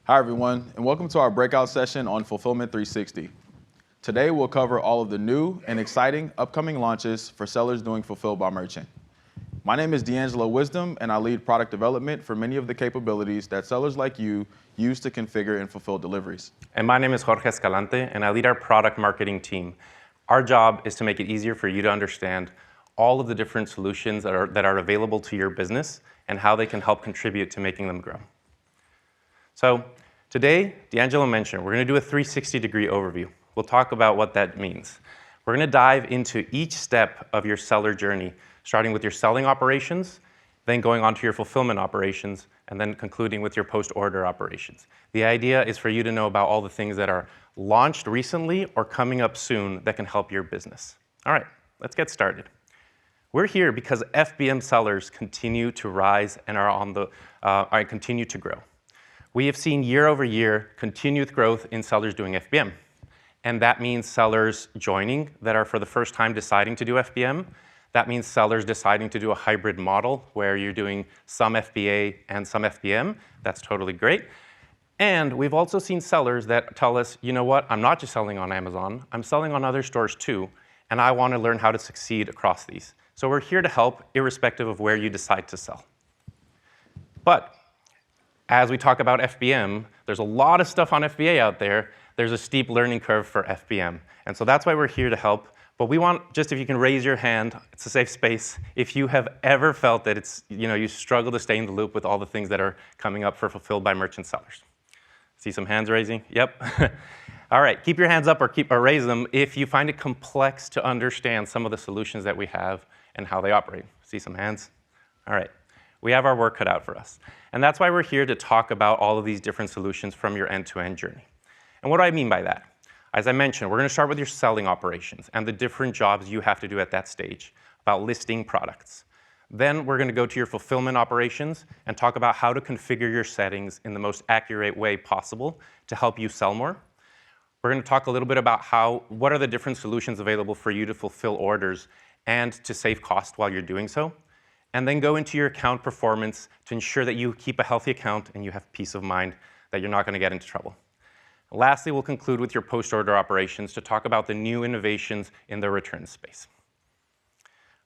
Hi, everyone, and welcome to our breakout session on Fulfillment 360. Today, we'll cover all of the new and exciting upcoming launches for sellers doing Fulfilled by Merchant. My name is D'Angelo Wisdom, and I lead product development for many of the capabilities that sellers like you use to configure and fulfill deliveries. And my name is Jorge Escalante, and I lead our product marketing team. Our job is to make it easier for you to understand all of the different solutions that are available to your business and how they can help contribute to making them grow. So today, D'Angelo mentioned, we're going to do a 360-degree overview. We'll talk about what that means. We're going to dive into each step of your seller journey, starting with your selling operations, then going on to your fulfillment operations, and then concluding with your post-order operations. The idea is for you to know about all the things that are launched recently or coming up soon that can help your business. All right, let's get started. We're here because FBM sellers continue to rise and continue to grow. We have seen year over year continued growth in sellers doing FBM. And that means sellers joining that are for the first time deciding to do FBM. That means sellers deciding to do a hybrid model where you're doing some FBA and some FBM. That's totally great. And we've also seen sellers that tell us, you know what, I'm not just selling on Amazon, I'm selling on other stores too, and I want to learn how to succeed across these. So we're here to help irrespective of where you decide to sell. But as we talk about FBM, there's a lot of stuff on FBA out there. There's a steep learning curve for FBM. And so that's why we're here to help. But we want, just if you can raise your hand, it's a safe space, if you have ever felt that you struggle to stay in the loop with all the things that are coming up for Fulfilled by Merchant sellers. See some hands raising? Yep. All right, keep your hands up or raise them if you find it complex to understand some of the solutions that we have and how they operate. See some hands? All right. We have our work cut out for us. And that's why we're here to talk about all of these different solutions from your end-to-end journey. And what do I mean by that? As I mentioned, we're going to start with your selling operations and the different jobs you have to do at that stage about listing products. Then we're going to go to your fulfillment operations and talk about how to configure your settings in the most accurate way possible to help you sell more. We're going to talk a little bit about what are the different solutions available for you to fulfill orders and to save cost while you're doing so. And then go into your account performance to ensure that you keep a healthy account and you have peace of mind that you're not going to get into trouble. Lastly, we'll conclude with your post-order operations to talk about the new innovations in the return space.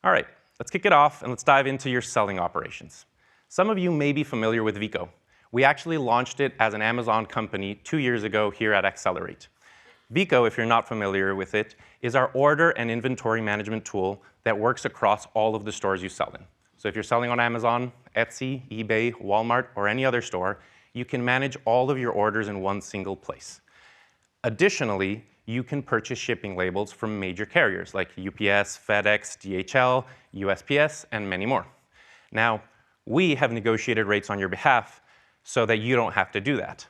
All right, let's kick it off and let's dive into your selling operations. Some of you may be familiar with Vico. We actually launched it as an Amazon company 2 years ago here at Accelerate. Vico, if you're not familiar with it, is our order and inventory management tool that works across all of the stores you sell in. So if you're selling on Amazon, Etsy, eBay, Walmart, or any other store, you can manage all of your orders in one single place. Additionally, you can purchase shipping labels from major carriers like UPS, FedEx, DHL, USPS, and many more. Now, we have negotiated rates on your behalf so that you don't have to do that.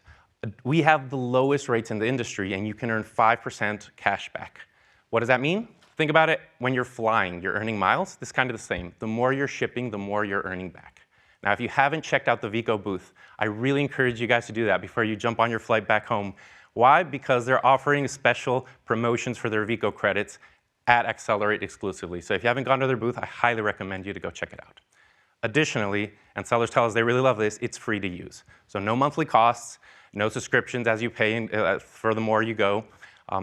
We have the lowest rates in the industry, and you can earn 5% cash back. What does that mean? Think about it, when you're flying, you're earning miles. This is kind of the same. The more you're shipping, the more you're earning back. Now, if you haven't checked out the Vico booth, I really encourage you guys to do that before you jump on your flight back home. Why? Because they're offering special promotions for their Vico credits at Accelerate exclusively. So if you haven't gone to their booth, I highly recommend you to go check it out. Additionally, and sellers tell us they really love this, it's free to use. So no monthly costs, no subscriptions as you pay for the more you go.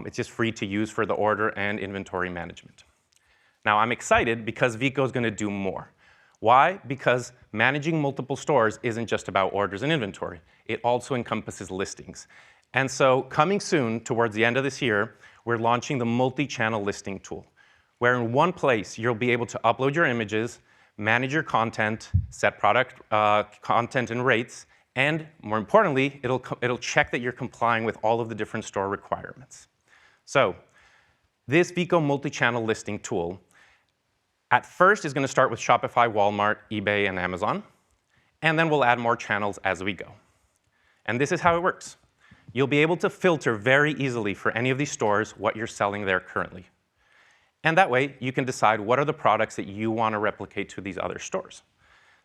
It's just free to use for the order and inventory management. Now, I'm excited because Vico is going to do more. Why? Because managing multiple stores isn't just about orders and inventory. It also encompasses listings. And so coming soon, towards the end of this year, we're launching the multi-channel listing tool, where in one place you'll be able to upload your images, manage your content, set product content and rates, and more importantly, it'll check that you're complying with all of the different store requirements. So this Vico multi-channel listing tool, at first is going to start with Shopify, Walmart, eBay, and Amazon, and then we'll add more channels as we go. And this is how it works. You'll be able to filter very easily for any of these stores what you're selling there currently. And that way, you can decide what are the products that you want to replicate to these other stores.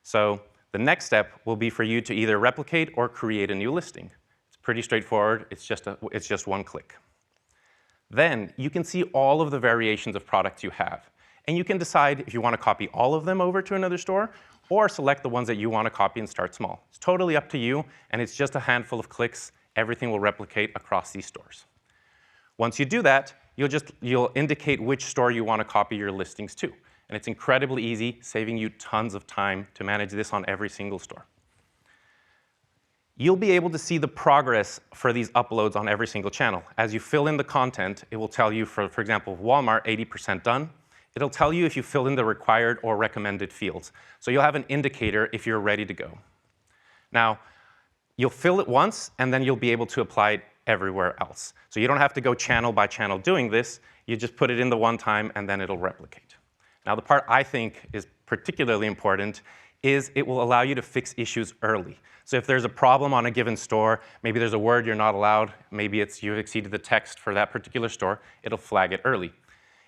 So the next step will be for you to either replicate or create a new listing. It's pretty straightforward. It's just one click. Then you can see all of the variations of products you have. And you can decide if you want to copy all of them over to another store, or select the ones that you want to copy and start small. It's totally up to you, and it's just a handful of clicks. Everything will replicate across these stores. Once you do that, you'll indicate which store you want to copy your listings to. And it's incredibly easy, saving you tons of time to manage this on every single store. You'll be able to see the progress for these uploads on every single channel. As you fill in the content, it will tell you, for example, Walmart, 80% done. It'll tell you if you fill in the required or recommended fields. So you'll have an indicator if you're ready to go. Now, you'll fill it once, and then you'll be able to apply it everywhere else. So you don't have to go channel by channel doing this. You just put it in the one time, and then it'll replicate. Now, the part I think is particularly important is it will allow you to fix issues early. So if there's a problem on a given store, maybe there's a word you're not allowed, maybe it's you've exceeded the text for that particular store, it'll flag it early.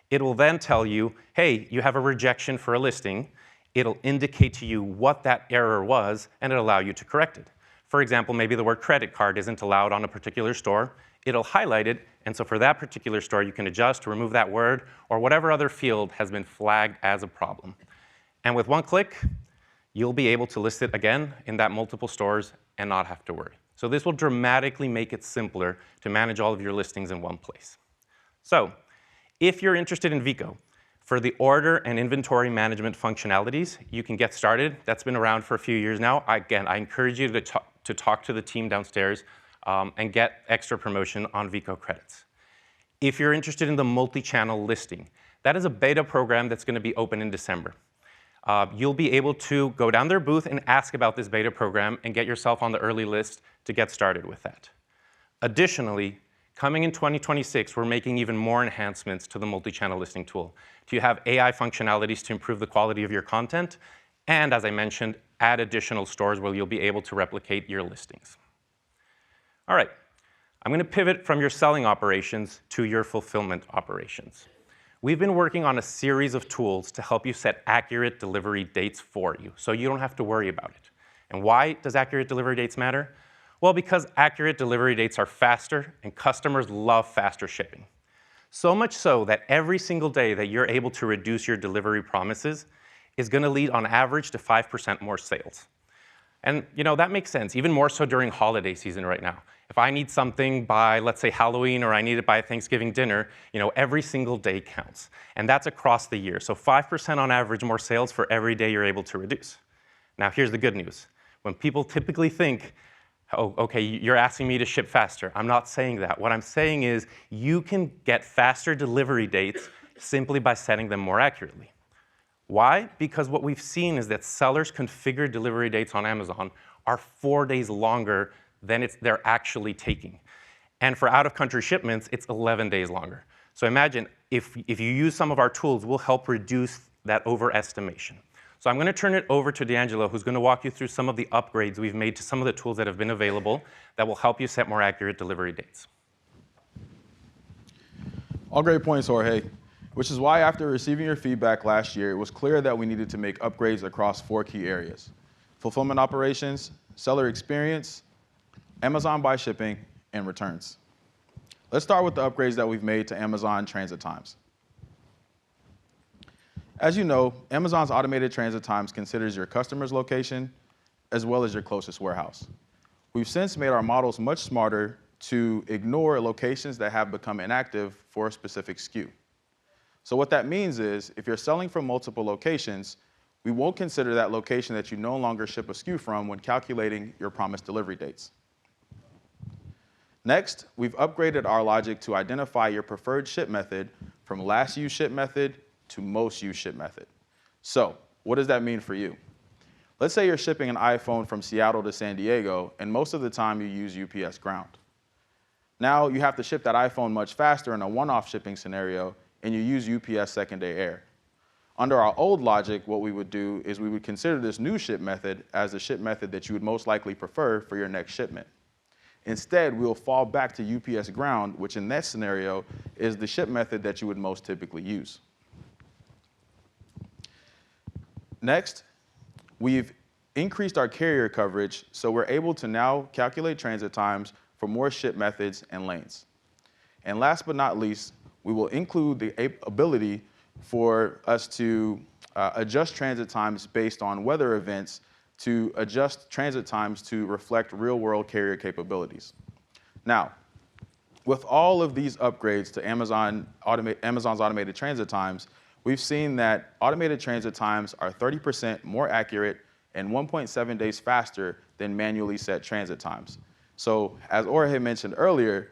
It will then tell you, hey, you have a rejection for a listing. It'll indicate to you what that error was, and it'll allow you to correct it. For example, maybe the word credit card isn't allowed on a particular store. It'll highlight it, and so for that particular store, you can adjust, remove that word, or whatever other field has been flagged as a problem. And with one click, you'll be able to list it again in that multiple stores and not have to worry. So this will dramatically make it simpler to manage all of your listings in one place. So if you're interested in Veeco, for the order and inventory management functionalities, you can get started. That's been around for a few years now. Again, I encourage you to talk to the team downstairs and get extra promotion on Veeco credits. If you're interested in the multi-channel listing, that is a beta program that's going to be open in December. You'll be able to go down their booth and ask about this beta program and get yourself on the early list to get started with that. Additionally, coming in 2026, we're making even more enhancements to the multi-channel listing tool. You have AI functionalities to improve the quality of your content, and as I mentioned, add additional stores where you'll be able to replicate your listings. All right, I'm going to pivot from your selling operations to your fulfillment operations. We've been working on a series of tools to help you set accurate delivery dates for you, so you don't have to worry about it. And why does accurate delivery dates matter? Well, because accurate delivery dates are faster, and customers love faster shipping. So much so that every single day that you're able to reduce your delivery promises is going to lead on average to 5% more sales. And that makes sense, even more so during holiday season right now. If I need something by, let's say, Halloween, or I need it by Thanksgiving dinner, every single day counts. And that's across the year. So 5% on average more sales for every day you're able to reduce. Now, here's the good news. When people typically think, oh, okay, you're asking me to ship faster. I'm not saying that. What I'm saying is you can get faster delivery dates simply by setting them more accurately. Why? Because what we've seen is that sellers configure delivery dates on Amazon are 4 days longer than they're actually taking. And for out-of-country shipments, it's 11 days longer. So imagine if you use some of our tools, we'll help reduce that overestimation. So I'm going to turn it over to D'Angelo, who's going to walk you through some of the upgrades we've made to some of the tools that have been available that will help you set more accurate delivery dates. All great points, Jorge, which is why after receiving your feedback last year, it was clear that we needed to make upgrades across 4 key areas: fulfillment operations, seller experience, Amazon Buy Shipping, and returns. Let's start with the upgrades that we've made to Amazon transit times. As you know, Amazon's automated transit times considers your customer's location as well as your closest warehouse. We've since made our models much smarter to ignore locations that have become inactive for a specific SKU. So what that means is if you're selling from multiple locations, we won't consider that location that you no longer ship a SKU from when calculating your promised delivery dates. Next, we've upgraded our logic to identify your preferred ship method from last used ship method to most used ship method. So what does that mean for you? Let's say you're shipping an iPhone from Seattle to San Diego, and most of the time you use UPS Ground. Now you have to ship that iPhone much faster in a one-off shipping scenario, and you use UPS second-day air. Under our old logic, what we would do is we would consider this new ship method as the ship method that you would most likely prefer for your next shipment. Instead, we'll fall back to UPS Ground, which in that scenario is the ship method that you would most typically use. Next, we've increased our carrier coverage, so we're able to now calculate transit times for more ship methods and lanes. And last but not least, we will include the ability for us to adjust transit times based on weather events to adjust transit times to reflect real-world carrier capabilities. Now, with all of these upgrades to Amazon's automated transit times, we've seen that automated transit times are 30% more accurate and 1.7 days faster than manually set transit times. So as Jorge mentioned earlier,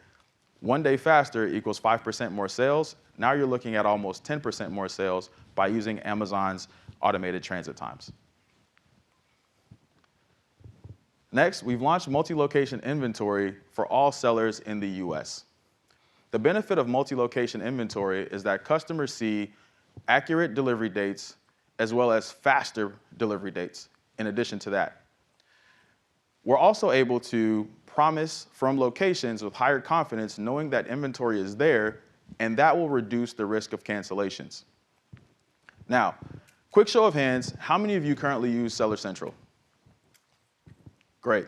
1 day faster equals 5% more sales. Now you're looking at almost 10% more sales by using Amazon's automated transit times. Next, we've launched multi-location inventory for all sellers in the US. The benefit of multi-location inventory is that customers see accurate delivery dates as well as faster delivery dates in addition to that. We're also able to promise from locations with higher confidence knowing that inventory is there, and that will reduce the risk of cancellations. Now, quick show of hands, how many of you currently use Seller Central? Great.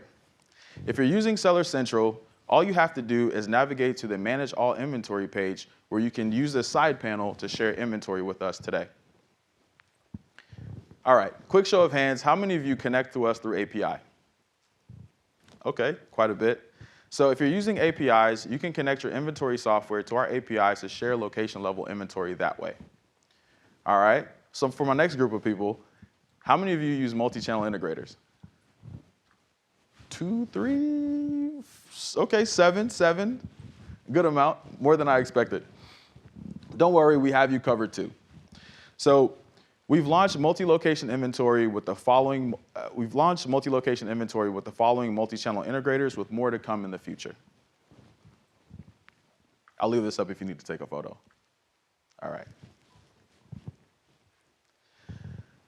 If you're using Seller Central, all you have to do is navigate to the Manage All Inventory page where you can use this side panel to share inventory with us today. All right, quick show of hands, how many of you connect to us through API? Okay, quite a bit. So if you're using APIs, you can connect your inventory software to our APIs to share location level inventory that way. All right, so for my next group of people, how many of you use multi-channel integrators? 2, 3, okay, 7, good amount, more than I expected. Don't worry, we have you covered too. So we've launched multi-location inventory with the following multi-channel integrators with more to come in the future. I'll leave this up if you need to take a photo. All right.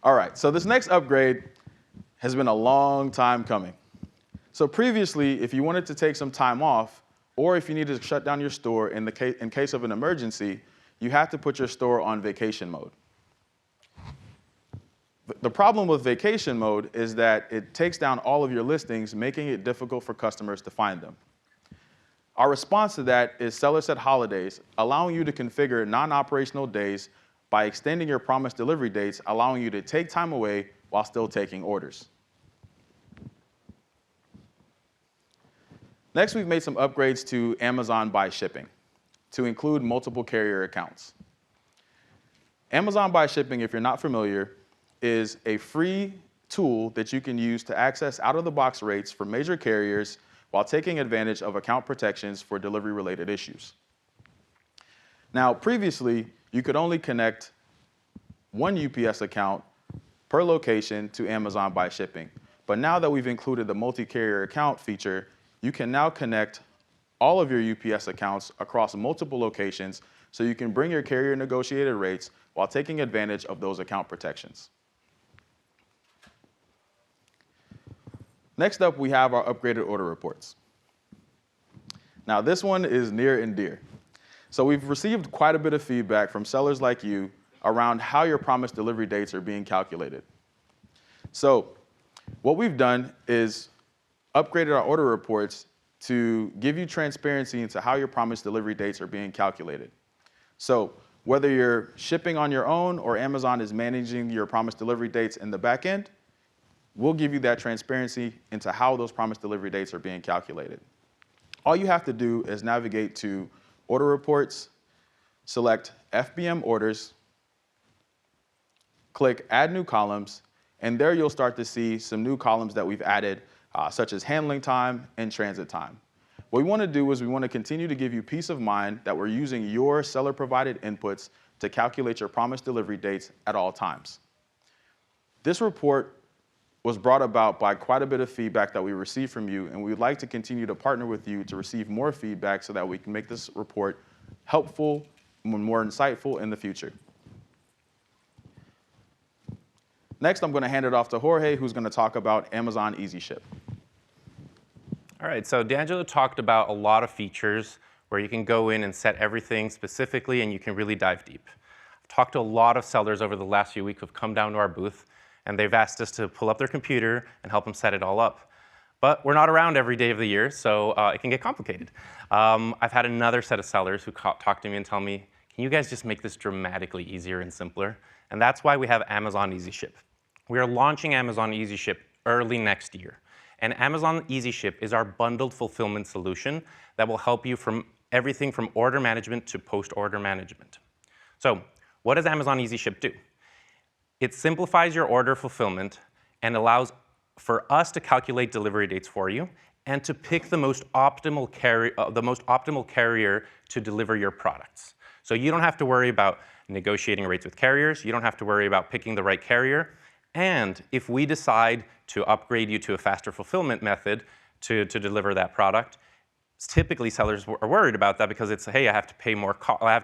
All right, so this next upgrade has been a long time coming. So previously, if you wanted to take some time off, or if you needed to shut down your store in case of an emergency, you had to put your store on vacation mode. The problem with vacation mode is that it takes down all of your listings, making it difficult for customers to find them. Our response to that is Seller Set Holidays, allowing you to configure non-operational days by extending your promised delivery dates, allowing you to take time away while still taking orders. Next, we've made some upgrades to Amazon Buy Shipping to include multiple carrier accounts. Amazon Buy Shipping, if you're not familiar, is a free tool that you can use to access out-of-the-box rates for major carriers while taking advantage of account protections for delivery-related issues. Now, previously, you could only connect one UPS account per location to Amazon Buy Shipping. But now that we've included the multi-carrier account feature, you can now connect all of your UPS accounts across multiple locations so you can bring your carrier negotiated rates while taking advantage of those account protections. Next up, we have our upgraded order reports. Now, this one is near and dear. So we've received quite a bit of feedback from sellers like you around how your promised delivery dates are being calculated. So what we've done is upgraded our order reports to give you transparency into how your promised delivery dates are being calculated. So whether you're shipping on your own or Amazon is managing your promised delivery dates in the back end, we'll give you that transparency into how those promised delivery dates are being calculated. All you have to do is navigate to Order Reports, select FBM Orders, click Add New Columns, and there you'll start to see some new columns that we've added, such as handling time and transit time. What we want to do is we want to continue to give you peace of mind that we're using your seller-provided inputs to calculate your promised delivery dates at all times. This report was brought about by quite a bit of feedback that we received from you, and we'd like to continue to partner with you to receive more feedback so that we can make this report helpful and more insightful in the future. Next, I'm going to hand it off to Jorge, who's going to talk about Amazon Easy Ship. All right, so D'Angelo talked about a lot of features where you can go in and set everything specifically and you can really dive deep. I've talked to a lot of sellers over the last few weeks who've come down to our booth and they've asked us to pull up their computer and help them set it all up. But we're not around every day of the year, so it can get complicated. I've had another set of sellers who talk to me and tell me, can you guys just make this dramatically easier and simpler? And that's why we have Amazon Easy Ship. We are launching Amazon Easy Ship early next year. And Amazon Easy Ship is our bundled fulfillment solution that will help you from everything from order management to post-order management. So what does Amazon Easy Ship do? It simplifies your order fulfillment and allows for us to calculate delivery dates for you and to pick the most optimal carrier to deliver your products. So you don't have to worry about negotiating rates with carriers. You don't have to worry about picking the right carrier. And if we decide to upgrade you to a faster fulfillment method to deliver that product, typically sellers are worried about that because it's, hey, I have to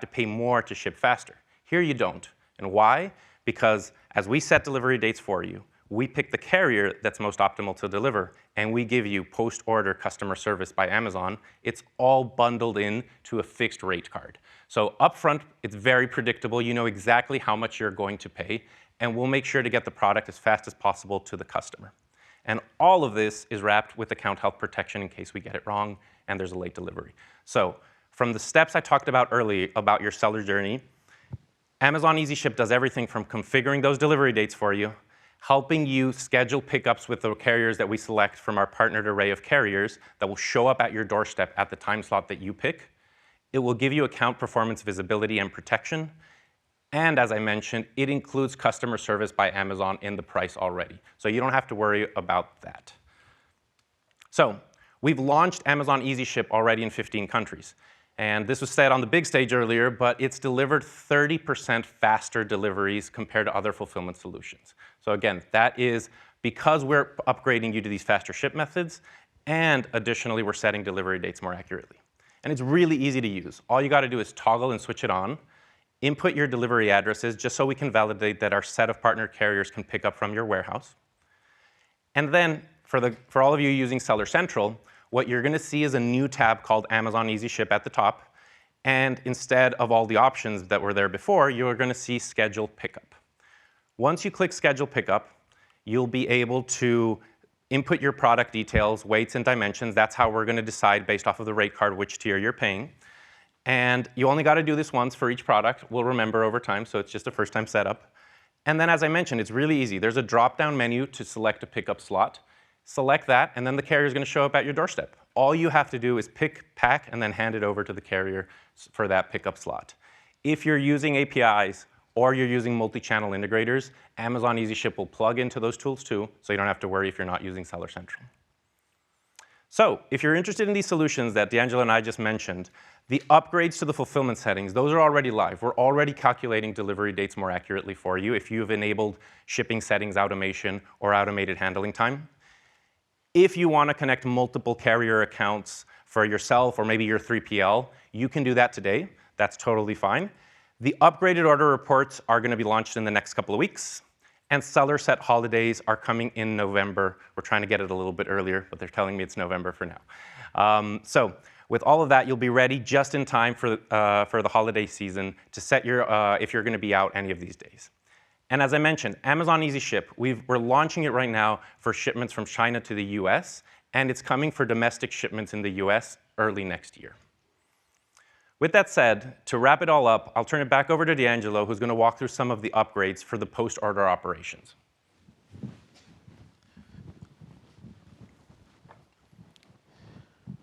pay more to ship faster. Here you don't. And why? Because as we set delivery dates for you, we pick the carrier that's most optimal to deliver, and we give you post-order customer service by Amazon. It's all bundled in to a fixed rate card. So upfront, it's very predictable. You know exactly how much you're going to pay, and we'll make sure to get the product as fast as possible to the customer. And all of this is wrapped with account health protection in case we get it wrong and there's a late delivery. So from the steps I talked about earlier about your seller journey, Amazon Easy Ship does everything from configuring those delivery dates for you, helping you schedule pickups with the carriers that we select from our partnered array of carriers that will show up at your doorstep at the time slot that you pick. It will give you account performance visibility and protection. And as I mentioned, it includes customer service by Amazon in the price already. So you don't have to worry about that. So we've launched Amazon Easy Ship already in 15 countries. And this was said on the big stage earlier, but it's delivered 30% faster deliveries compared to other fulfillment solutions. So again, that is because we're upgrading you to these faster ship methods, and additionally, we're setting delivery dates more accurately. And it's really easy to use. All you got to do is toggle and switch it on, input your delivery addresses just so we can validate that our set of partner carriers can pick up from your warehouse. And then for all of you using Seller Central, what you're going to see is a new tab called Amazon Easy Ship at the top. And instead of all the options that were there before, you're going to see Schedule Pickup. Once you click Schedule Pickup, you'll be able to input your product details, weights, and dimensions. That's how we're going to decide based off of the rate card which tier you're paying. And you only got to do this once for each product. We'll remember over time, so it's just a first-time setup. And then, as I mentioned, it's really easy. There's a drop-down menu to select a pickup slot. Select that, and then the carrier is going to show up at your doorstep. All you have to do is pick, pack, and then hand it over to the carrier for that pickup slot. If you're using APIs or you're using multi-channel integrators, Amazon Easy Ship will plug into those tools too, so you don't have to worry if you're not using Seller Central. So if you're interested in these solutions that D'Angelo and I just mentioned, the upgrades to the fulfillment settings, those are already live. We're already calculating delivery dates more accurately for you if you've enabled shipping settings automation or automated handling time. If you want to connect multiple carrier accounts for yourself or maybe your 3PL, you can do that today. That's totally fine. The upgraded order reports are going to be launched in the next couple of weeks. And seller set holidays are coming in November. We're trying to get it a little bit earlier, but they're telling me it's November for now. So with all of that, you'll be ready just in time for the holiday season to set your, if you're going to be out any of these days. And as I mentioned, Amazon Easy Ship, we're launching it right now for shipments from China to the US, and it's coming for domestic shipments in the US early next year. With that said, to wrap it all up, I'll turn it back over to D'Angelo, who's going to walk through some of the upgrades for the post-order operations.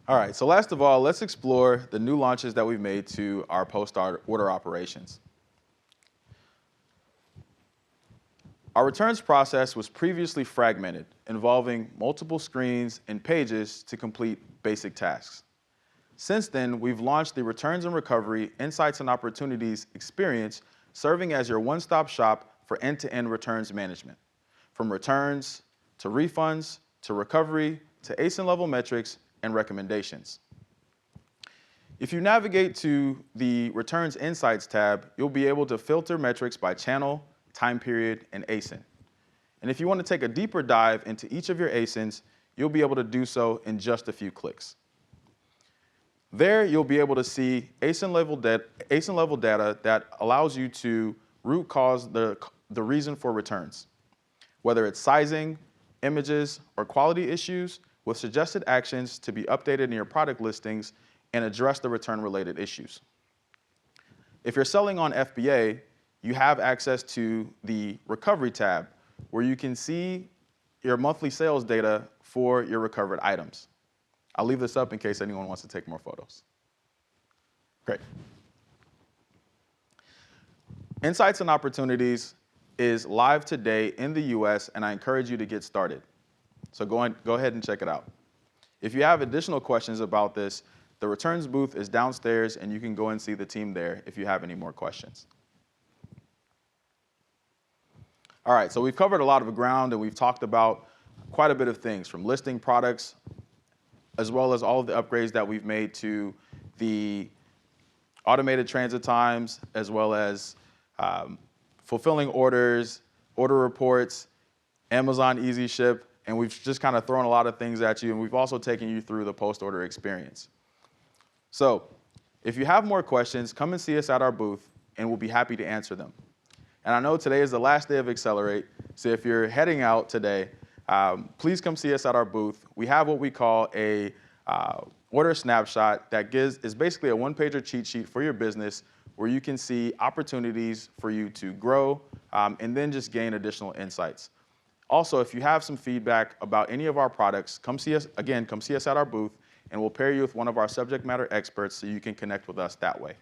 All right, so last of all, let's explore the new launches that we've made to our post-order operations. Our returns process was previously fragmented, involving multiple screens and pages to complete basic tasks. Since then, we've launched the Returns and Recovery Insights and Opportunities experience, serving as your one-stop shop for end-to-end returns management, from returns to refunds to recovery to ASIN-level metrics and recommendations. If you navigate to the Returns Insights tab, you'll be able to filter metrics by channel, time period, and ASIN. And if you want to take a deeper dive into each of your ASINs, you'll be able to do so in just a few clicks. There, you'll be able to see ASIN-level data that allows you to root cause the reason for returns, whether it's sizing, images, or quality issues, with suggested actions to be updated in your product listings and address the return-related issues. If you're selling on FBA, you have access to the recovery tab where you can see your monthly sales data for your recovered items. I'll leave this up in case anyone wants to take more photos. Great. Insights and Opportunities is live today in the US, and I encourage you to get started. So go ahead and check it out. If you have additional questions about this, the returns booth is downstairs, and you can go and see the team there if you have any more questions. All right, so we've covered a lot of ground, and we've talked about quite a bit of things, from listing products, as well as all of the upgrades that we've made to the automated transit times, as well as fulfilling orders, order reports, Amazon Easy Ship, and we've just kind of thrown a lot of things at you, and we've also taken you through the post-order experience. So if you have more questions, come and see us at our booth, and we'll be happy to answer them. And I know today is the last day of Accelerate, so if you're heading out today, please come see us at our booth. We have what we call a order snapshot that is basically a one-pager cheat sheet for your business where you can see opportunities for you to grow and then just gain additional insights. Also, if you have some feedback about any of our products, come see us at our booth, and we'll pair you with one of our subject matter experts so you can connect with us that way.